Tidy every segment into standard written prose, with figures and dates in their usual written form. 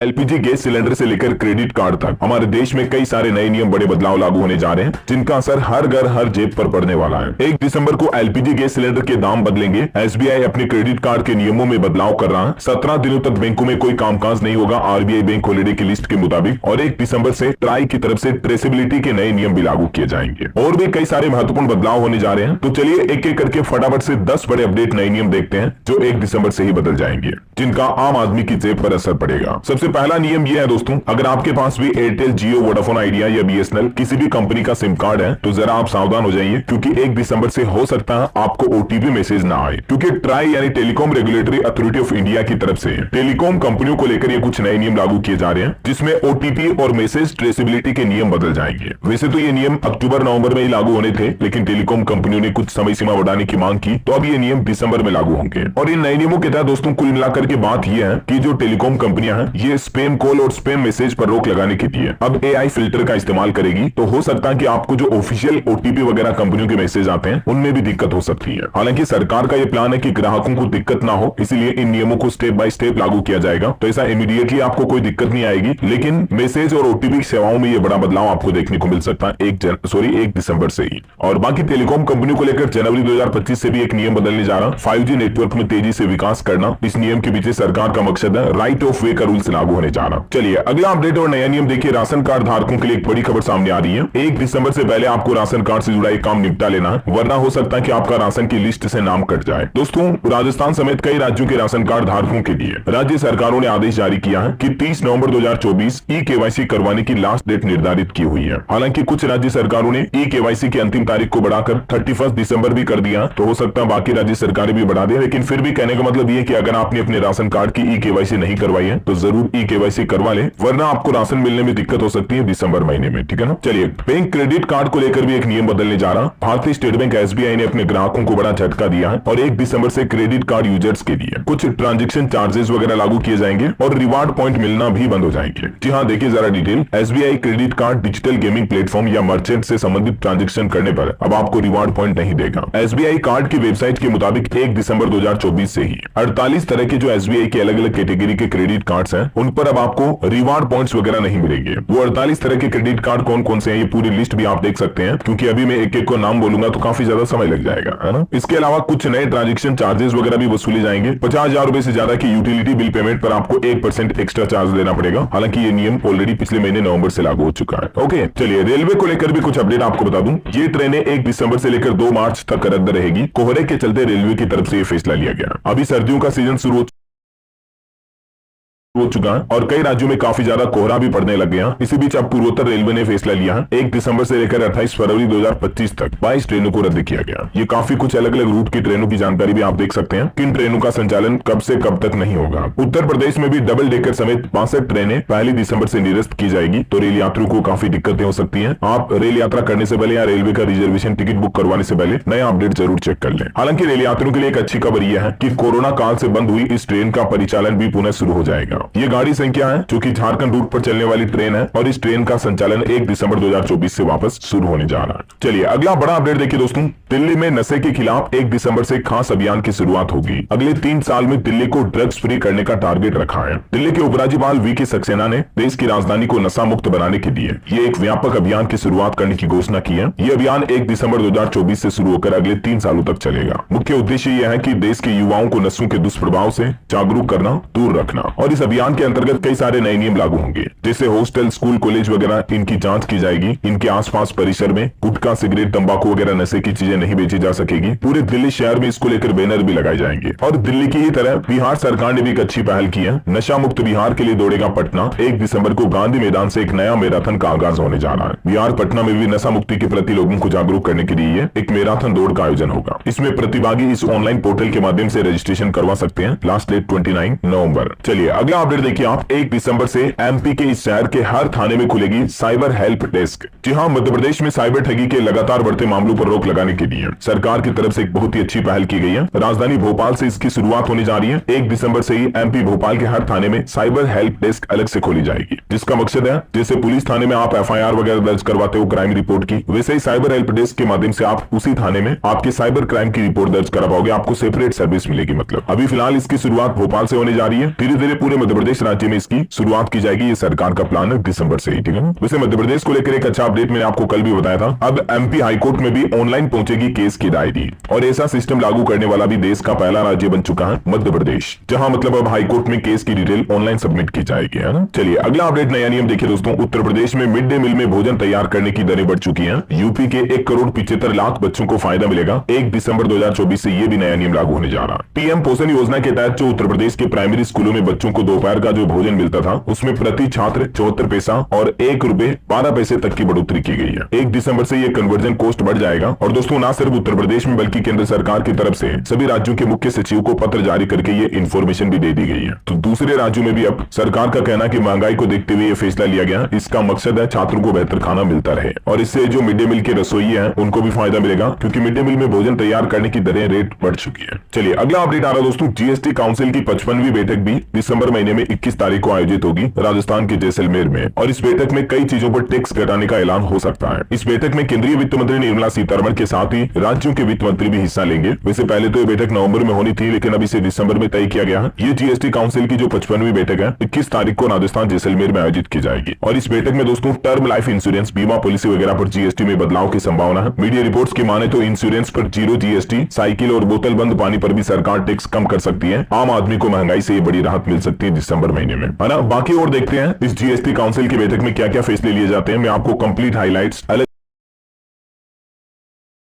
LPG gas cylinder से लेकर credit card तक हमारे देश में कई सारे नए नियम बड़े बदलाव लागू होने जा रहे हैं, जिनका असर हर घर हर जेब पर पड़ने वाला है। 1 दिसंबर को एलपीजी गैस सिलेंडर के दाम बदलेंगे। एसबीआई अपने क्रेडिट कार्ड के नियमों में बदलाव कर रहा है। 17 दिनों तक बैंकों में कोई कामकाज नहीं होगा आरबीआई बैंक हॉलिडे की लिस्ट के मुताबिक। और 1 दिसंबर से ट्राई की तरफ से ट्रेसेबिलिटी के नए नियम भी लागू किए जाएंगे। और भी कई सारे महत्वपूर्ण बदलाव होने जा रहे हैं। तो चलिए एक एक करके फटाफट से 10 बड़े अपडेट नए नियम देखते हैं जो 1 दिसंबर से ही बदल जाएंगे, जिनका आम आदमी की जेब पर असर पड़ेगा। सबसे पहला नियम यह है दोस्तों, अगर आपके पास भी एयरटेल, जियो, वोडाफोन आइडिया या बीएसएनएल किसी भी कंपनी का सिम कार्ड है तो जरा आप सावधान हो जाइए, क्योंकि 1 दिसंबर से हो सकता है आपको ओटीपी मैसेज ना आए। क्योंकि ट्राई यानी telecom regulatory authority of India की तरफ से टेलीकॉम कंपनियों को लेकर ये कुछ नए नियम लागू किए जा रहे हैं, जिसमें ओटीपी और मैसेज ट्रेसेबिलिटी के नियम बदल जाएंगे। वैसे तो ये नियम अक्टूबर नवंबर में ही लागू होने थे, लेकिन टेलीकॉम कंपनियों ने कुछ समय सीमा बढ़ाने की मांग की, तो अब ये नियम दिसंबर में लागू होंगे। और इन नए नियमों के तहत दोस्तों कुल मिलाकर के बात यह है कि जो टेलीकॉम कंपनियां हैं ये स्पैम कॉल और स्पैम मैसेज पर रोक लगाने के लिए अब एआई फिल्टर का इस्तेमाल करेगी। तो हो सकता है कि आपको जो ऑफिशियल ओटीपी वगैरह कंपनियों के मैसेज आते हैं उनमें भी दिक्कत हो सकती है। हालांकि सरकार का ये प्लान है कि ग्राहकों को दिक्कत ना हो, इसीलिए इन नियमों को स्टेप बाय स्टेप लागू किया जाएगा। तो ऐसा इमीडिएटली आपको कोई दिक्कत नहीं आएगी, लेकिन मैसेज और ओटीपी सेवाओं में ये बड़ा बदलाव आपको देखने को मिल सकता है 1 दिसंबर से ही। और बाकी टेलीकॉम कंपनियों को लेकर जनवरी 2025 से भी एक नियम बदलने जा रहा है। 5G नेटवर्क में तेजी से विकास करना, इस नियम के पीछे सरकार का मकसद है। राइट ऑफ वे का रूल्स लागू होने जा रहा। चलिए अगला अपडेट और नया नियम देखिए। राशन कार्ड धारकों के लिए एक बड़ी खबर सामने आ रही है। 1 दिसंबर से पहले आपको राशन कार्ड से जुड़ा एक काम निपटा लेना है, वरना हो सकता है कि आपका राशन की लिस्ट से नाम कट जाए। दोस्तों राजस्थान समेत कई राज्यों के राशन कार्ड धारकों के लिए राज्य सरकारों ने आदेश जारी किया है कि 30 नवंबर 2024 ई केवाईसी करवाने की लास्ट डेट निर्धारित की हुई है। हालांकि कुछ राज्य सरकारों ने ई केवाईसी की अंतिम तारीख को बढ़ाकर 31 दिसंबर भी कर दिया, तो हो सकता है बाकी राज्य सरकारें भी बढ़ा दें। लेकिन फिर भी कहने का मतलब ये कि अगर आपने अपने राशन कार्ड की ई केवाईसी नहीं करवाई है तो जरूर ई केवाईसी करवा ले, वरना आपको राशन मिलने में दिक्कत हो सकती है दिसंबर महीने में, ठीक है ना। चलिए बैंक क्रेडिट कार्ड को लेकर भी एक नियम बदलने जा रहा। भारतीय स्टेट बैंक एसबीआई ने अपने ग्राहकों को बड़ा झटका दिया है और 1 दिसंबर से क्रेडिट कार्ड यूजर्स के लिए कुछ ट्रांजैक्शन चार्जेस वगैरह लागू किए जाएंगे और रिवार्ड पॉइंट मिलना भी बंद हो जाएंगे। जी हाँ, देखिए जरा detail. SBI credit card digital gaming platform या मर्चेंट से संबंधित ट्रांजेक्शन करने पर अब आपको रिवार्ड पॉइंट नहीं देगा। एसबीआई कार्ड की वेबसाइट के मुताबिक 1 दिसंबर 2024 से ही 48 तरह के जो एसबीआई के अलग अलग कैटेगरी के क्रेडिट कार्ड्स हैं उन पर अब आपको रिवार्ड पॉइंट्स वगैरह नहीं मिलेंगे। वो 48 तरह के क्रेडिट कार्ड कौन कौन से हैं ये पूरी लिस्ट भी आप देख सकते हैं, क्योंकि अभी मैं एक एक को नाम बोलूंगा तो काफी ज्यादा समय लग जाएगा, है ना। इसके अलावा कुछ नए ट्रांजैक्शन चार्जेस वगैरह भी वसूले जाएंगे। 50,000 रुपए से ज्यादा की यूटिलिटी बिल पेमेंट पर आपको 1% एक्स्ट्रा चार्ज देना पड़ेगा। हालांकि ये नियम ऑलरेडी पिछले महीने नवंबर से लागू हो चुका है। ओके, चलिए रेलवे को लेकर भी कुछ अपडेट आपको बता दूं। ये ट्रेनें 1 दिसंबर से लेकर 2 मार्च तक रद्द रहेगी। कोहरे के चलते रेलवे की तरफ से ये फैसला लिया गया। अभी सर्दियों का सीजन शुरू हो चुका है और कई राज्यों में काफी ज्यादा कोहरा भी पड़ने लग गया। इसी बीच अब पूर्वोत्तर रेलवे ने फैसला लिया है 1 दिसंबर से लेकर 28 फरवरी 2025 तक 22 ट्रेनों को रद्द किया गया। ये काफी कुछ अलग अलग रूट की ट्रेनों की जानकारी भी आप देख सकते हैं। किन ट्रेनों का संचालन कब से कब तक नहीं होगा। उत्तर प्रदेश में भी डबल डेकर समेत 62 ट्रेनें 1 दिसंबर से निरस्त की जाएगी, तो रेल यात्रियों को काफी दिक्कतें हो सकती है। आप रेल यात्रा करने से पहले या रेलवे का रिजर्वेशन टिकट बुक करवाने से पहले नया अपडेट जरूर चेक कर लें। हालांकि रेल यात्रियों के लिए एक अच्छी खबर यह है कि कोरोना काल से बंद हुई इस ट्रेन का परिचालन भी पुनः शुरू हो जाएगा। ये गाड़ी संख्या है जो कि झारखंड रूट पर चलने वाली ट्रेन है और इस ट्रेन का संचालन 1 दिसंबर 2024 से वापस शुरू होने जा रहा है। चलिए अगला बड़ा अपडेट देखिए दोस्तों। दिल्ली में नशे के खिलाफ 1 दिसंबर से खास अभियान की शुरुआत होगी। अगले 3 साल में दिल्ली को ड्रग्स फ्री करने का टारगेट रखा है। दिल्ली के उपराज्यपाल वीके सक्सेना ने देश की राजधानी को नशा मुक्त बनाने के लिए ये एक व्यापक अभियान की शुरुआत करने की घोषणा की है। ये अभियान 1 दिसंबर 2024 से शुरू होकर अगले 3 सालों तक चलेगा। मुख्य उद्देश्य यह है कि देश के युवाओं को नशों के दुष्प्रभाव से जागरूक करना, दूर रखना। और इस अभियान के अंतर्गत कई सारे नए नियम लागू होंगे, जैसे हॉस्टल, स्कूल, कॉलेज वगैरह इनकी जांच की जाएगी। इनके आसपास परिसर में गुटखा, सिगरेट, तंबाकू वगैरह नशे की चीजें नहीं बेची जा सकेगी। पूरे दिल्ली शहर में इसको लेकर बैनर भी लगाए जाएंगे। और दिल्ली की ही तरह बिहार सरकार ने भी एक अच्छी पहल की है। नशा मुक्त बिहार के लिए दौड़ेगा पटना। 1 दिसंबर को गांधी मैदान से एक नया मैराथन का आगाज होने जा रहा है। बिहार पटना में भी नशा मुक्ति के प्रति लोगों को जागरूक करने के लिए एक मैराथन दौड़ का आयोजन होगा। इसमें प्रतिभागी इस ऑनलाइन पोर्टल के माध्यम से रजिस्ट्रेशन करवा सकते हैं। लास्ट डेट 29 नवंबर। चलिए अगला अपडेट देखिए आप। 1 दिसंबर से एमपी के इस शहर के हर थाने में खुलेगी साइबर हेल्प डेस्क। जी हां, मध्य प्रदेश में साइबर ठगी के लगातार बढ़ते मामलों पर रोक लगाने के लिए सरकार की तरफ से एक बहुत ही अच्छी पहल की गई है। राजधानी भोपाल से इसकी शुरुआत होने जा रही है। 1 दिसंबर से ही एमपी भोपाल के हर थाने में साइबर हेल्प डेस्क अलग से खोली जाएगी, जिसका मकसद है जैसे पुलिस थाने में आप एफआईआर वगैरह दर्ज करवाते हो क्राइम रिपोर्ट की, वैसे ही साइबर हेल्प डेस्क के माध्यम से आप उसी थाने में आपके साइबर क्राइम की रिपोर्ट दर्ज करा पाओगे। आपको सेपरेट सर्विस मिलेगी। मतलब अभी फिलहाल इसकी शुरुआत भोपाल से होने जा रही है। धीरे धीरे पूरे मध्य प्रदेश राज्य में इसकी शुरुआत की जाएगी। ये सरकार का प्लान है दिसंबर से ही, ठीक है। वैसे मध्य प्रदेश को लेकर एक अच्छा अपडेट मैंने आपको कल भी बताया था। अब एमपी हाईकोर्ट में भी ऑनलाइन पहुंचेगी केस की डायरी, और ऐसा सिस्टम लागू करने वाला भी देश का पहला राज्य बन चुका है मध्य प्रदेश, जहां मतलब अब हाईकोर्ट में केस की डिटेल ऑनलाइन सबमिट की जाएगी, है ना। चलिए अगला अपडेट, नया नियम देखिए दोस्तों। उत्तर प्रदेश में मिड डे मील में भोजन तैयार करने की दरें बढ़ चुकी हैं। यूपी के 1,75,00,000 बच्चों को फायदा मिलेगा 1 दिसंबर 2024 से। ये भी नया नियम लागू होने जा रहा है। पीएम पोषण योजना के तहत जो उत्तर प्रदेश के प्राइमरी स्कूलों में बच्चों को दोपहर का जो भोजन मिलता था, उसमें प्रति छात्र 74 पैसा और 1 रुपए 12 पैसे तक की बढ़ोतरी की गई है। 1 दिसंबर से ये कन्वर्जन कॉस्ट बढ़ जाएगा। और दोस्तों ना सिर्फ उत्तर प्रदेश में बल्कि केंद्र सरकार की तरफ से सभी राज्यों के मुख्य सचिव को पत्र जारी करके ये इन्फॉर्मेशन भी दे दी गई है। तो दूसरे राज्यों में भी अब सरकार का कहना है कि महंगाई को देखते हुए ये फैसला लिया गया। इसका मकसद है छात्रों को बेहतर खाना मिलता रहे, और इससे जो मिड डे मील के रसोई हैं उनको भी फायदा मिलेगा, क्योंकि मिड डे मील में भोजन तैयार करने की दरें रेट बढ़ चुकी है। चलिए अगला अपडेट आ रहा दोस्तों, जीएसटी काउंसिल की 55वीं बैठक भी दिसंबर महीने में 21 तारीख को आयोजित होगी राजस्थान के जैसलमेर में, और इस बैठक में कई चीजों पर टैक्स घटाने का ऐलान हो सकता है। इस बैठक में केंद्रीय वित्त मंत्री निर्मला सीतारमण के साथ ही राज्यों के वित्त मंत्री भी हिस्सा लेंगे। वैसे पहले तो ये बैठक नवंबर में होनी थी, लेकिन अब इसे दिसंबर में तय किया गया है। ये जीएसटी काउंसिल की जो 55वीं बैठक है 21 तारीख को राजस्थान जैसलमेर में आयोजित की जाएगी, और इस बैठक में दोस्तों टर्म लाइफ इंश्योरेंस, बीमा पॉलिसी वगैरह पर जीएसटी में बदलाव की संभावना है। मीडिया रिपोर्ट्स की माने तो इंश्योरेंस पर 0 जीएसटी, साइकिल और बोतल बंद पानी पर भी सरकार टैक्स कम कर सकती है। आम आदमी को महंगाई से ये बड़ी राहत मिल सकती है दिसंबर महीने में, है ना। बाकी और देखते हैं इस जीएसटी काउंसिल की बैठक में क्या क्या फैसले लिए जाते हैं। मैं आपको कंप्लीट हाइलाइट्स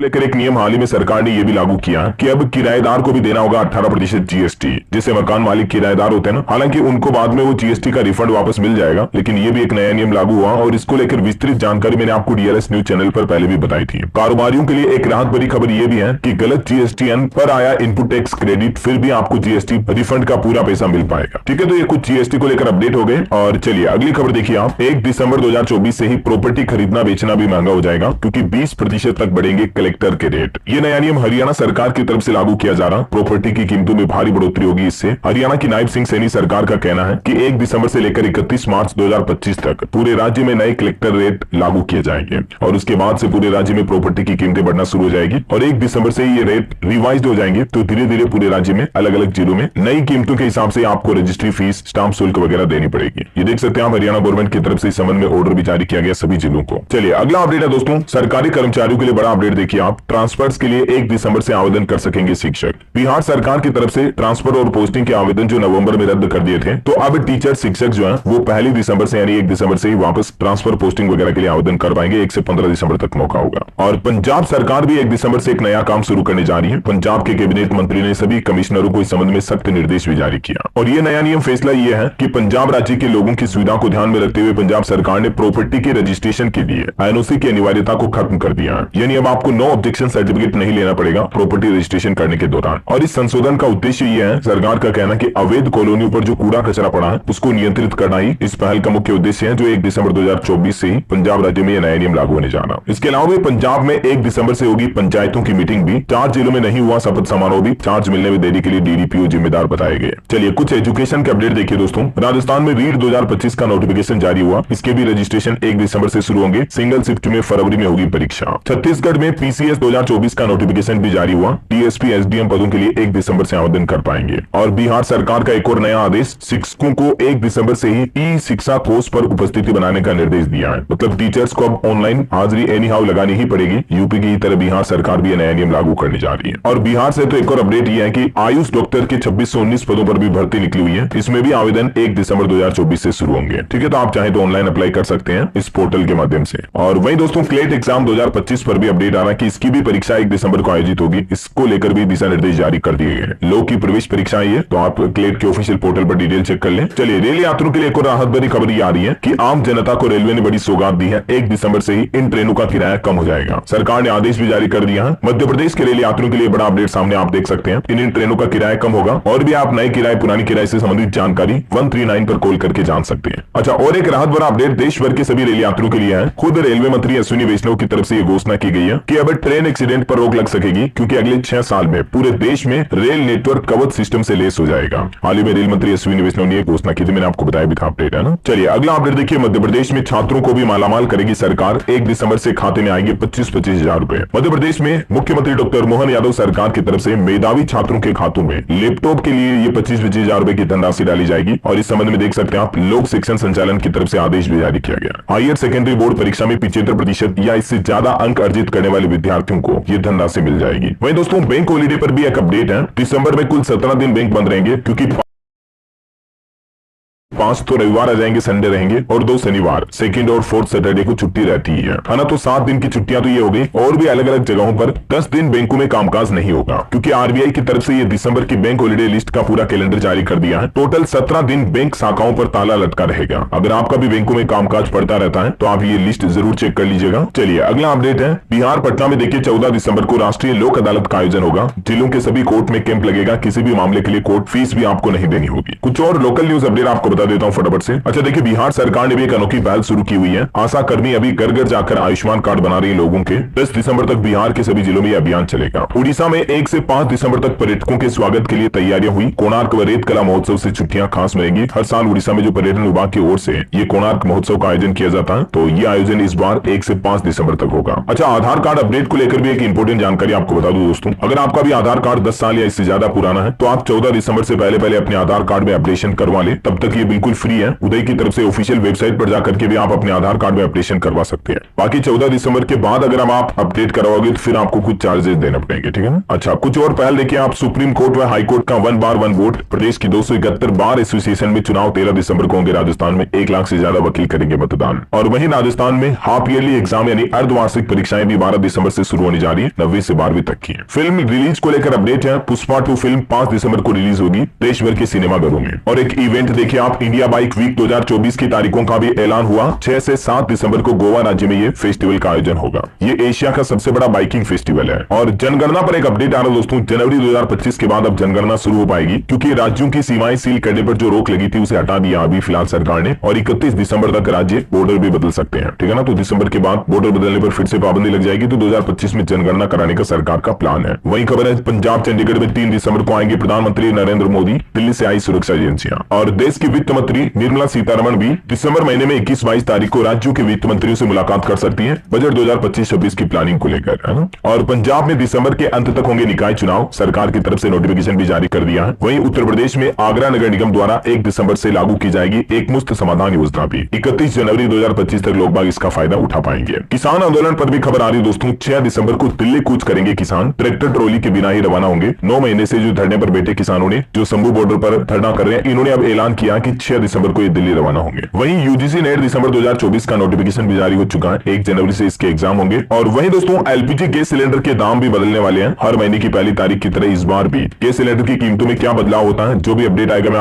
लेकर एक नियम हाल ही में सरकार ने यह भी लागू किया कि अब किराएदार को भी देना होगा 18% जीएसटी, जिससे मकान मालिक किराएदार होते हैं ना, हालांकि उनको बाद में वो जीएसटी का रिफंड वापस मिल जाएगा, लेकिन ये भी एक नया नियम लागू हुआ, और इसको लेकर विस्तृत जानकारी मैंने आपको डीएलएस न्यूज चैनल पर पहले भी बताई थी। कारोबारियों के लिए एक राहत भरी खबर यह भी है कि गलत जीएसटीएन पर आया इनपुट टैक्स क्रेडिट, फिर भी आपको जीएसटी रिफंड का पूरा पैसा मिल पाएगा, ठीक है। तो ये कुछ जीएसटी को लेकर अपडेट हो गए। और चलिए अगली खबर देखिए आप, 1 दिसंबर 2024 से ही प्रॉपर्टी खरीदना बेचना भी महंगा हो जाएगा, क्योंकि 20% तक बढ़ेंगे कलेक्टर के रेट। ये नया नियम हरियाणा सरकार की तरफ से लागू किया जा रहा। प्रॉपर्टी की कीमतों में भारी बढ़ोतरी होगी इससे। हरियाणा की नायब सिंह सैनी सरकार का कहना है कि 1 दिसंबर से लेकर 31 मार्च 2025 तक पूरे राज्य में नए कलेक्टर रेट लागू किए जाएंगे, और उसके बाद से पूरे राज्य में प्रॉपर्टी की कीमतें बढ़ना शुरू हो जाएगी, और 1 दिसंबर से ये रेट रिवाइज हो जाएंगे। तो धीरे धीरे पूरे राज्य में अलग अलग जिलों में नई कीमतों के हिसाब से आपको रजिस्ट्री फीस, स्टाम्प शुल्क वगैरह देनी पड़ेगी। ये देख सकते हैं आप, हरियाणा गवर्नमेंट की तरफ से इस संबंध में ऑर्डर भी जारी किया गया सभी जिलों को। चलिए अगला अपडेट है दोस्तों, सरकारी कर्मचारियों के लिए बड़ा अपडेट देखिए आप। ट्रांसफर्स के लिए 1 दिसंबर से आवेदन कर सकेंगे शिक्षक। बिहार सरकार की तरफ से ट्रांसफर और पोस्टिंग के आवेदन जो नवंबर में रद्द कर दिए थे, तो अब टीचर शिक्षक जो है वो 1 दिसंबर से यानी 1 दिसंबर से ही वापस ट्रांसफर पोस्टिंग वगैरह के लिए आवेदन कर पाएंगे। 1 से 15 दिसंबर तक मौका होगा। और पंजाब सरकार भी 1 दिसंबर से एक नया काम शुरू करने जा रही है। पंजाब के कैबिनेट मंत्री ने सभी कमिश्नरों को इस संबंध में सख्त निर्देश भी जारी किया, और ये नया नियम फैसला ये है कि पंजाब राज्य के लोगों की सुविधा को ध्यान में रखते हुए पंजाब सरकार ने प्रॉपर्टी के रजिस्ट्रेशन के लिए एनओसी की अनिवार्यता को खत्म कर दिया है। यानी अब आपको नो ऑब्जेक्शन सर्टिफिकेट नहीं लेना पड़ेगा प्रॉपर्टी रजिस्ट्रेशन करने के दौरान। और इस संशोधन का उद्देश्य यह है, सरकार का कहना कि अवैध कॉलोनियों पर जो कूड़ा कचरा पड़ा है उसको नियंत्रित करना ही इस पहल का मुख्य उद्देश्य है, जो 1 दिसंबर 2024 से ही पंजाब राज्य में यह नया नियम लागू होने जा रहा है। इसके अलावा भी पंजाब में 1 दिसंबर से होगी पंचायतों की मीटिंग भी। 4 जिलों में नहीं हुआ शपथ समारोह भी, चार्ज मिलने में देरी के लिए डीडीपीओ जिम्मेदार बताए गए। चलिए कुछ एजुकेशन के अपडेट देखिए दोस्तों। राजस्थान में रीड 2025 का नोटिफिकेशन जारी हुआ। इसके भी रजिस्ट्रेशन 1 दिसंबर से शुरू होंगे। सिंगल शिफ्ट में फरवरी में होगी परीक्षा। छत्तीसगढ़ में पीसीएस 2024 का नोटिफिकेशन भी जारी हुआ। डीएसपी एसडीएम पदों के लिए 1 दिसंबर से आवेदन कर पाएंगे। और बिहार सरकार का एक और नया आदेश, शिक्षकों को 1 दिसंबर से ही ई शिक्षा कोर्स पर उपस्थिति बनाने का निर्देश दिया है। मतलब टीचर्स को अब ऑनलाइन हाजिरी एनी हाउ लगानी ही पड़ेगी। यूपी की तरह बिहार सरकार भी नया नियम लागू करने जा रही है। और बिहार से तो एक और अपडेट ये है कि आयुष डॉक्टर के 26 से 19 पदों पर भी भर्ती निकली हुई है। इसमें भी आवेदन 1 दिसंबर 2024 से शुरू होंगे, ठीक है। तो आप चाहे तो ऑनलाइन अप्लाई कर सकते हैं इस पोर्टल के माध्यम से। और वही दोस्तों क्लेट एग्जाम 2025 पर भी अपडेट आ रहा है कि इसकी भी परीक्षा 1 दिसंबर को आयोजित होगी। इसको लेकर भी दिशा निर्देश जारी कर दिए गए। लोक की प्रवेश परीक्षा है, तो आप क्लेट के ऑफिशियल पोर्टल पर डिटेल चेक कर लें। चलिए रेल यात्रियों के लिए एक और राहत भरी खबर ये आ रही है कि आम जनता को रेलवे ने बड़ी सौगात दी है। 1 दिसंबर से ही इन ट्रेनों का किराया कम हो जाएगा। सरकार ने आदेश भी जारी कर दिया है। मध्य प्रदेश के रेल यात्रियों के लिए बड़ा अपडेट सामने आप देख सकते हैं। इन ट्रेनों का किराया कम होगा। और भी आप नए किराए पुरानी किराए से संबंधित जानकारी 139 पर कॉल करके जान सकते हैं। अच्छा, और एक राहत भरा अपडेट देश भर के सभी रेल यात्रियों के लिए है। खुद रेलवे मंत्री अश्विनी वैष्णव की तरफ से यह घोषणा की गई है कि अब ट्रेन एक्सीडेंट पर रोक लग सकेगी, क्योंकि अगले 6 साल में पूरे देश में रेल नेटवर्क कवच सिस्टम से लेस हो जाएगा। हाल ही में रेल मंत्री अश्विनी वैष्णव ने घोषणा की थी, मैंने आपको बताया भी था, अपडेट है ना। चलिए अगला अपडेट देखिए, मध्य प्रदेश में छात्रों को भी मालामाल करेगी सरकार, 1 दिसंबर से खाते में आएंगे 25-25 हजार रुपए। मध्य प्रदेश में मुख्यमंत्री डॉक्टर मोहन यादव सरकार की तरफ से मेधावी छात्रों के खातों में लैपटॉप के लिए ये 25-25 हजार रुपए की धनराशि डाली जाएगी। और इस संबंध में देख सकते हैं आप, लोक शिक्षण संचालन की तरफ से आदेश भी जारी किया गया। हायर सेकेंडरी बोर्ड परीक्षा में 75% या इससे ज्यादा अंक अर्जित करने वाले विद्यार्थियों को ये धनराशि मिल जाएगी। वहीं दोस्तों बैंक हॉलीडे पर भी एक अपडेट है, दिसंबर में कुल 17 दिन बैंक बंद रहेंगे, क्योंकि 5 तो रविवार आ जाएंगे, संडे रहेंगे, और 2 शनिवार, 2nd और 4th सैटरडे को छुट्टी रहती है ना। तो 7 दिन की छुट्टियां तो ये हो गई, और भी अलग अलग जगहों पर 10 दिन बैंकों में कामकाज नहीं होगा, क्योंकि आरबीआई की तरफ से ये दिसंबर की बैंक हॉलीडे लिस्ट का पूरा कैलेंडर जारी कर दिया है। टोटल 17 दिन बैंक शाखाओं पर ताला लटका रहेगा। अगर आपका भी बैंकों में कामकाज पड़ता रहता है तो आप ये लिस्ट जरूर चेक कर लीजिएगा। चलिए अगला अपडेट है, बिहार पटना में देखिए 14 दिसंबर को राष्ट्रीय लोक अदालत का आयोजन होगा। जिलों के सभी कोर्ट में कैंप लगेगा, किसी भी मामले के लिए कोर्ट फीस भी आपको नहीं देनी होगी। कुछ और लोकल न्यूज अपडेट आपको बता देता हूँ फटाफट से। अच्छा देखिए, बिहार सरकार ने भी एक अनोखी पहल शुरू की हुई है। आशा कर्मी अभी घर घर जाकर आयुष्मान कार्ड बना रही है लोगों के। 10 दिसंबर तक बिहार के सभी जिलों में यह अभियान चलेगा। उड़ीसा में 1 से 5 दिसंबर तक पर्यटकों के स्वागत के लिए तैयारियां हुई। कोणार्क व रेत कला महोत्सव से छुट्टियां खास मिलेंगी। हर साल उड़ीसा में जो पर्यटन विभाग की ओर से ये कोणार्क महोत्सव का आयोजन किया जाता है, तो ये आयोजन इस बार 1 से 5 दिसंबर तक होगा। अच्छा, आधार कार्ड अपडेट को लेकर भी एक इंपोर्टेंट जानकारी आपको बता दूं दोस्तों, अगर आपका भी आधार कार्ड 10 साल या इससे ज्यादा पुराना है तो आप 14 दिसंबर से पहले अपने आधार कार्ड में अपडेशन करवा ले। तब तक ये बिल्कुल फ्री है। उदय की तरफ से ऑफिशियल वेबसाइट पर जाकर के भी आप अपने आधार कार्ड में अपडेशन करवा सकते हैं। बाकी 14 दिसंबर के बाद अगर आप अपडेट करवाओगे तो फिर आपको कुछ चार्जेस देने पड़ेंगे, ठीक है ना। अच्छा, कुछ और पहल देखिए आप, सुप्रीम कोर्ट व हाई कोर्ट का 1 बार 1 वोट। प्रदेश की 271 बार एसोसिएशन में चुनाव 13 दिसंबर को होंगे। राजस्थान में 1 लाख से ज्यादा वकील करेंगे मतदान। और वहीं राजस्थान में हाफ ईयरली एग्जाम यानी अर्धवार्षिक परीक्षाएं भी 12 दिसंबर से शुरू होने जा रही है, 9वीं से 12वीं तक की। फिल्म रिलीज को लेकर अपडेट है, पुष्पा 2 फिल्म 5 दिसंबर को रिलीज होगी देश भर के सिनेमाघरों में। और एक इवेंट देखिए आप, इंडिया बाइक वीक 2024 की तारीखों का भी ऐलान हुआ। 6 से 7 दिसंबर को गोवा राज्य में ये फेस्टिवल का आयोजन होगा। ये एशिया का सबसे बड़ा बाइकिंग फेस्टिवल है। और जनगणना पर एक अपडेट आ रहा है दोस्तों, जनवरी 2025 के बाद अब जनगणना शुरू हो पाएगी, क्योंकि राज्यों की सीमाएं सील करने पर जो रोक लगी थी उसे हटा दिया अभी फिलहाल सरकार ने। और 31 दिसंबर तक राज्य बॉर्डर भी बदल सकते हैं, ठीक है ना। तो दिसंबर के बाद बॉर्डर बदलने पर फिर से पाबंदी लग जाएगी। तो 2025 में जनगणना कराने का सरकार का प्लान है। वही खबर है, पंजाब चंडीगढ़ में 3 दिसंबर को आएंगे प्रधानमंत्री नरेंद्र मोदी। दिल्ली से आई सुरक्षा एजेंसियां। और देश की वित्त मंत्री निर्मला सीतारमण भी दिसंबर महीने में 21-22 तारीख को राज्यों के वित्त मंत्रियों से मुलाकात कर सकती हैं, बजट 2025-26 की प्लानिंग को लेकर, है ना। और पंजाब में दिसंबर के अंत तक होंगे निकाय चुनाव, सरकार की तरफ से नोटिफिकेशन भी जारी कर दिया है। वहीं उत्तर प्रदेश में आगरा नगर निगम द्वारा 1 दिसंबर से लागू की जाएगी एक मुफ्त समाधान योजना भी। 31 जनवरी 2025 तक लोग बाग इसका फायदा उठा पाएंगे। किसान आंदोलन पर भी खबर आ रही है दोस्तों, 6 दिसंबर को दिल्ली कूच करेंगे किसान, ट्रैक्टर ट्रॉली के बिना ही रवाना होंगे। 9 महीने से जो धरने पर बैठे किसानों ने, जो शंभू बॉर्डर पर धरना कर रहे हैं, इन्होंने अब ऐलान किया कि 6 दिसंबर को ये दिल्ली रवाना होंगे। वहीं यूजीसी नेट दिसंबर 2024 का नोटिफिकेशन भी जारी हो चुका है, 1 जनवरी से इसके एग्जाम होंगे। और वहीं दोस्तों एलपीजी गैस सिलेंडर के दाम भी बदलने वाले हैं। हर महीने की पहली तारीख की तरह इस बार भी गैस सिलेंडर की कीमतों में क्या बदलाव होता है, जो भी अपडेट आएगा मैं